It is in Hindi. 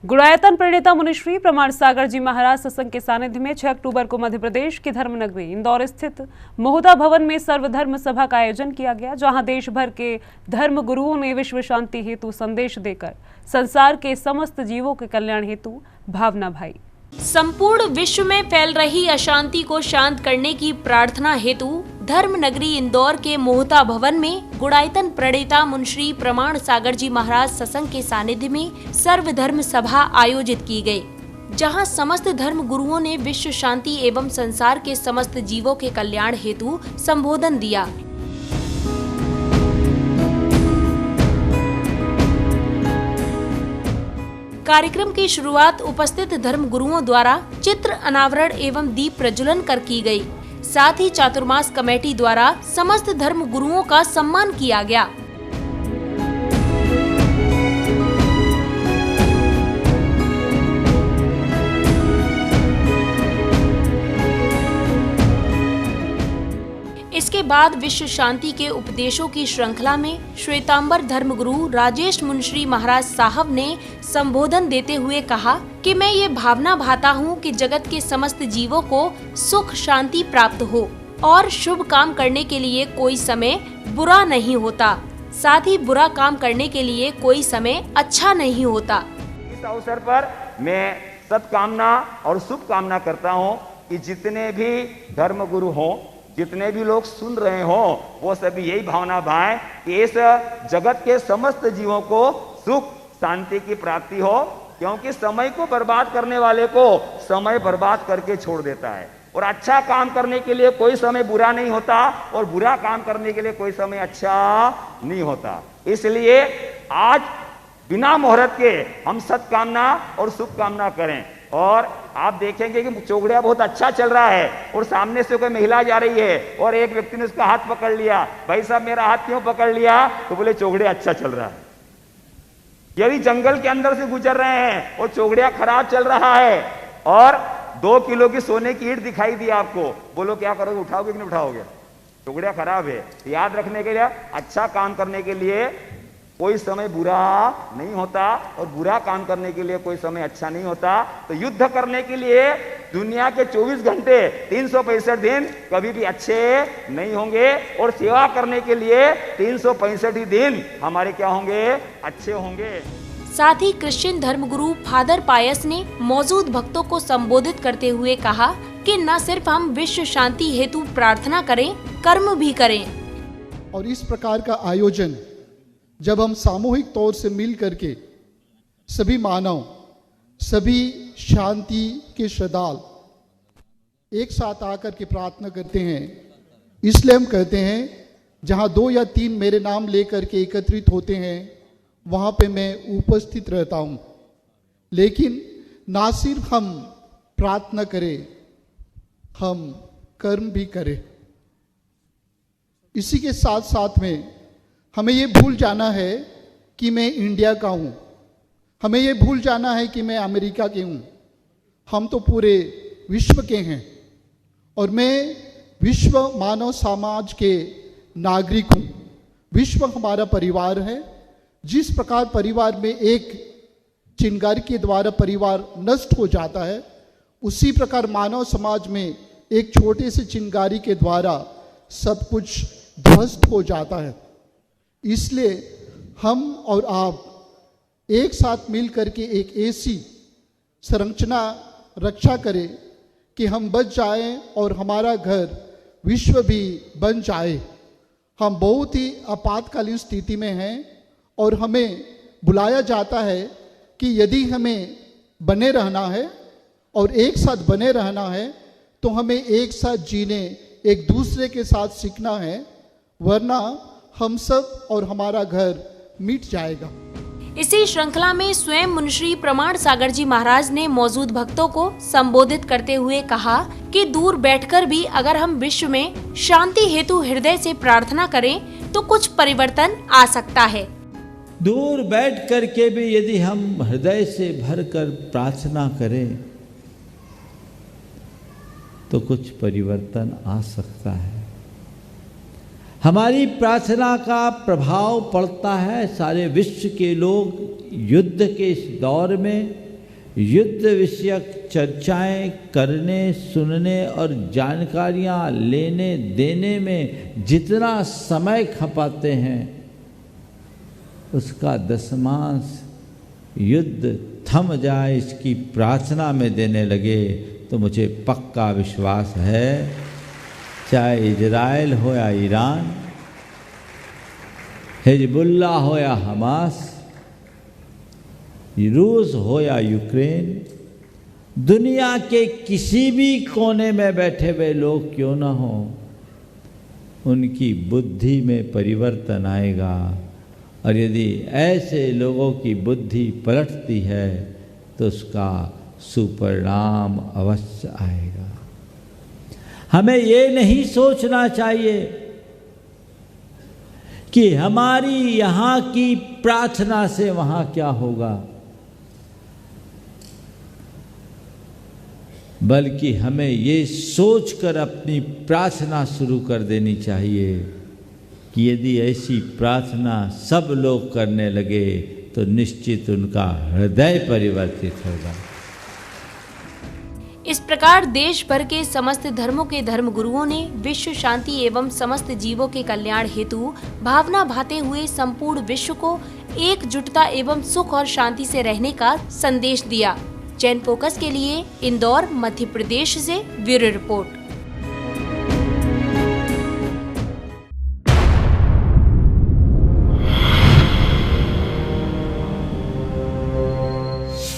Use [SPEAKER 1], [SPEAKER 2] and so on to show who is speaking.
[SPEAKER 1] गुणायतन प्रणेता मुनिश्री प्रमाण सागर जी महाराज सत्संग के सानिध्य में 6 अक्टूबर को मध्य प्रदेश की धर्मनगरी इंदौर स्थित मोहदा भवन में सर्वधर्म सभा का आयोजन किया गया, जहां देश भर के धर्म गुरुओं ने विश्व शांति हेतु संदेश देकर संसार के समस्त जीवों के कल्याण हेतु भावना भाई।
[SPEAKER 2] संपूर्ण विश्व में फैल रही अशांति को शांत करने की प्रार्थना हेतु धर्म नगरी इंदौर के मोहता भवन में गुणायतन प्रणेता मुनिश्री प्रमाण सागर जी महाराज सत्संग के सानिध्य में सर्वधर्म सभा आयोजित की गई, जहां समस्त धर्म गुरुओं ने विश्व शांति एवं संसार के समस्त जीवों के कल्याण हेतु संबोधन दिया। कार्यक्रम की शुरुआत उपस्थित धर्म गुरुओं द्वारा चित्र अनावरण एवं दीप प्रज्वलन कर की गई। साथ ही चातुर्मास कमेटी द्वारा समस्त धर्म गुरुओं का सम्मान किया गया। इसके बाद विश्व शांति के उपदेशों की श्रृंखला में श्वेतांबर धर्मगुरु राजेश मुनिश्री महाराज साहब ने संबोधन देते हुए कहा कि मैं ये भावना भाता हूँ कि जगत के समस्त जीवों को सुख शांति प्राप्त हो और शुभ काम करने के लिए कोई समय बुरा नहीं होता, साथ ही बुरा काम करने के लिए कोई समय अच्छा नहीं होता।
[SPEAKER 3] इस अवसर पर मैं सत्कामना और शुभ कामना करता हूँ कि जितने भी धर्म गुरु हों, जितने भी लोग सुन रहे हो, वो सभी यही भावना भाएं कि इस जगत के समस्त जीवों को सुख शांति की प्राप्ति हो, क्योंकि समय को बर्बाद करने वाले को समय बर्बाद करके छोड़ देता है और अच्छा काम करने के लिए कोई समय बुरा नहीं होता और बुरा काम करने के लिए कोई समय अच्छा नहीं होता। इसलिए आज बिना मुहूर्त के हम सत्कामना और शुभकामना करें। और आप देखेंगे कि चौगड़िया बहुत अच्छा चल रहा है और सामने से कोई महिला जा रही है और एक व्यक्ति ने उसका हाथ पकड़ लिया, भाई साहब मेरा हाथ क्यों पकड़ लिया? तो बोले चौगड़िया अच्छा चल रहा है। यदि जंगल के अंदर से गुजर रहे हैं और चौगड़िया खराब चल रहा है और 2 किलो की सोने की ईंट दिखाई दी आपको, बोलो क्या करोगे, उठाओगे कि नहीं उठाओगे? चौगड़िया खराब है। याद रखने के लिए अच्छा काम करने के लिए कोई समय बुरा नहीं होता और बुरा काम करने के लिए कोई समय अच्छा नहीं होता। तो युद्ध करने के लिए दुनिया के 24 घंटे 365 दिन कभी भी अच्छे नहीं होंगे और सेवा करने के लिए 365 दिन हमारे क्या होंगे, अच्छे होंगे।
[SPEAKER 2] साथ ही क्रिश्चियन धर्मगुरु फादर पायस ने मौजूद भक्तों को संबोधित करते हुए कहा कि न सिर्फ हम विश्व शांति हेतु प्रार्थना करें, कर्म भी करें।
[SPEAKER 4] और इस प्रकार का आयोजन जब हम सामूहिक तौर से मिल करके सभी मानव, सभी शांति के श्रद्धालु एक साथ आकर के प्रार्थना करते हैं, इसलिए हम कहते हैं जहां 2 या 3 मेरे नाम लेकर के एकत्रित होते हैं वहां पे मैं उपस्थित रहता हूं। लेकिन ना सिर्फ हम प्रार्थना करें, हम कर्म भी करें। इसी के साथ साथ में हमें ये भूल जाना है कि मैं इंडिया का हूँ, हमें ये भूल जाना है कि मैं अमेरिका के हूँ। हम तो पूरे विश्व के हैं और मैं विश्व मानव समाज के नागरिक हूँ। विश्व हमारा परिवार है। जिस प्रकार परिवार में एक चिंगारी के द्वारा परिवार नष्ट हो जाता है, उसी प्रकार मानव समाज में एक छोटे से चिंगारी के द्वारा सब कुछ ध्वस्त हो जाता है। इसलिए हम और आप एक साथ मिल करके एक ऐसी संरचना रक्षा करें कि हम बच जाएं और हमारा घर विश्व भी बन जाए। हम बहुत ही आपातकालीन स्थिति में हैं और हमें बुलाया जाता है कि यदि हमें बने रहना है और एक साथ बने रहना है तो हमें एक साथ जीने, एक दूसरे के साथ सीखना है, वरना हम सब और हमारा घर मिट जाएगा।
[SPEAKER 2] इसी श्रृंखला में स्वयं मुनिश्री प्रमाण सागर जी महाराज ने मौजूद भक्तों को संबोधित करते हुए कहा कि दूर बैठकर भी अगर हम विश्व में शांति हेतु हृदय से प्रार्थना करें तो कुछ परिवर्तन आ सकता है।
[SPEAKER 5] दूर बैठ कर के भी यदि हम हृदय से भरकर प्रार्थना करें तो कुछ परिवर्तन आ सकता है। हमारी प्रार्थना का प्रभाव पड़ता है। सारे विश्व के लोग युद्ध के इस दौर में युद्ध विषयक चर्चाएं करने, सुनने और जानकारियां लेने देने में जितना समय खपाते हैं, उसका दशमांश युद्ध थम जाए इसकी प्रार्थना में देने लगे तो मुझे पक्का विश्वास है, चाहे इजराइल हो या ईरान, हिजबुल्लाह हो या हमास, रूस हो या यूक्रेन, दुनिया के किसी भी कोने में बैठे हुए लोग क्यों ना हो, उनकी बुद्धि में परिवर्तन आएगा। और यदि ऐसे लोगों की बुद्धि पलटती है तो उसका सुपरिणाम अवश्य आएगा। हमें ये नहीं सोचना चाहिए कि हमारी यहाँ की प्रार्थना से वहाँ क्या होगा, बल्कि हमें ये सोचकर अपनी प्रार्थना शुरू कर देनी चाहिए कि यदि ऐसी प्रार्थना सब लोग करने लगे तो निश्चित उनका हृदय परिवर्तित होगा।
[SPEAKER 2] इस प्रकार देश भर के समस्त धर्मों के धर्मगुरुओं ने विश्व शांति एवं समस्त जीवों के कल्याण हेतु भावना भाते हुए संपूर्ण विश्व को एकजुटता एवं सुख और शांति से रहने का संदेश दिया। चैन फोकस के लिए इंदौर, मध्य प्रदेश से ब्यूरो रिपोर्ट।